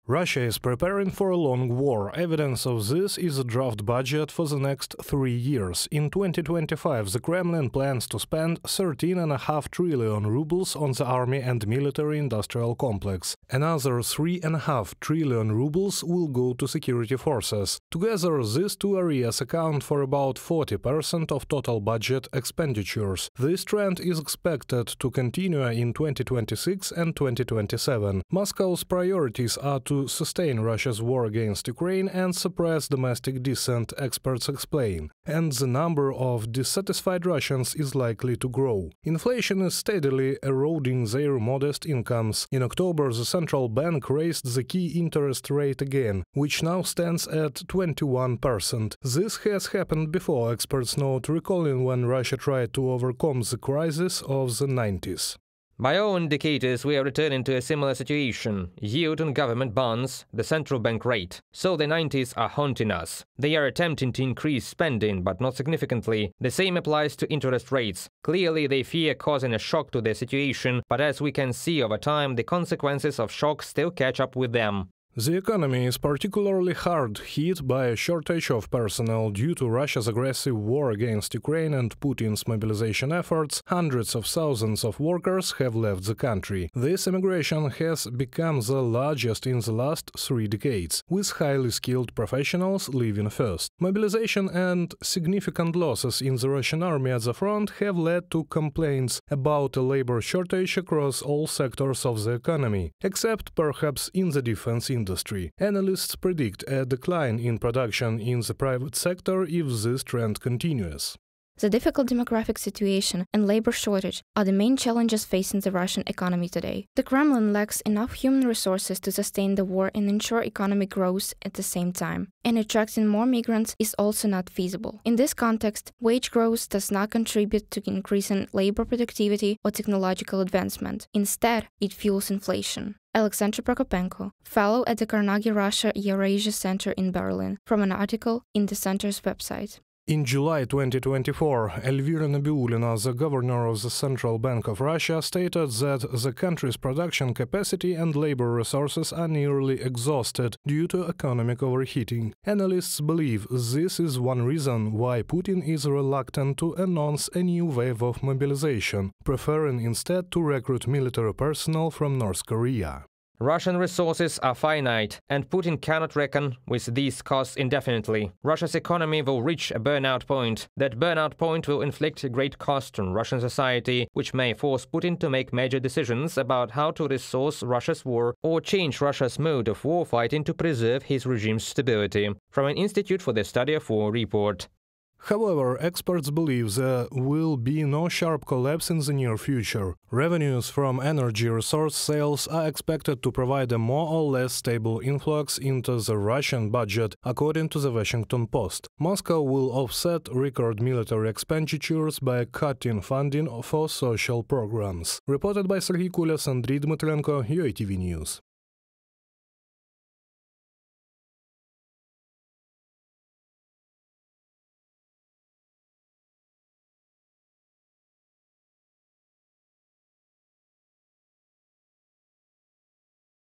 Russia is preparing for a long war. Evidence of this is a draft budget for the next 3 years. In 2025, the Kremlin plans to spend 13.5 trillion rubles on the army and military-industrial complex. Another 3.5 trillion rubles will go to security forces. Together, these two areas account for about 40% of total budget expenditures. This trend is expected to continue in 2026 and 2027. Moscow's priorities are to sustain Russia's war against Ukraine and suppress domestic dissent, experts explain. And the number of dissatisfied Russians is likely to grow. Inflation is steadily eroding their modest incomes. In October, the central bank raised the key interest rate again, which now stands at 21%. This has happened before, experts note, recalling when Russia tried to overcome the crisis of the 90s. By all indicators, we are returning to a similar situation. Yield on government bonds, the central bank rate. So the 90s are haunting us. They are attempting to increase spending, but not significantly. The same applies to interest rates. Clearly, they fear causing a shock to their situation, but as we can see over time, the consequences of shock still catch up with them. The economy is particularly hard hit by a shortage of personnel due to Russia's aggressive war against Ukraine and Putin's mobilization efforts. Hundreds of thousands of workers have left the country. This immigration has become the largest in the last 3 decades, with highly skilled professionals leaving first. Mobilization and significant losses in the Russian army at the front have led to complaints about a labor shortage across all sectors of the economy, except perhaps in the defense industry. Analysts predict a decline in production in the private sector if this trend continues. The difficult demographic situation and labor shortage are the main challenges facing the Russian economy today. The Kremlin lacks enough human resources to sustain the war and ensure economic growth at the same time, and attracting more migrants is also not feasible. In this context, wage growth does not contribute to increasing labor productivity or technological advancement. Instead, it fuels inflation. Alexander Prokopenko, fellow at the Carnegie Russia Eurasia Center in Berlin, from an article in the center's website. In July 2024, Elvira Nabiulina, the governor of the Central Bank of Russia, stated that the country's production capacity and labor resources are nearly exhausted due to economic overheating. Analysts believe this is one reason why Putin is reluctant to announce a new wave of mobilization, preferring instead to recruit military personnel from North Korea. Russian resources are finite, and Putin cannot reckon with these costs indefinitely. Russia's economy will reach a burnout point. That burnout point will inflict a great cost on Russian society, which may force Putin to make major decisions about how to resource Russia's war or change Russia's mode of war fighting to preserve his regime's stability. From an Institute for the Study of War report. However, experts believe there will be no sharp collapse in the near future. Revenues from energy resource sales are expected to provide a more or less stable influx into the Russian budget, according to the Washington Post. Moscow will offset record military expenditures by cutting funding for social programs. Reported by Serhiy Kulias and Andriy Dmitrenko, UATV News.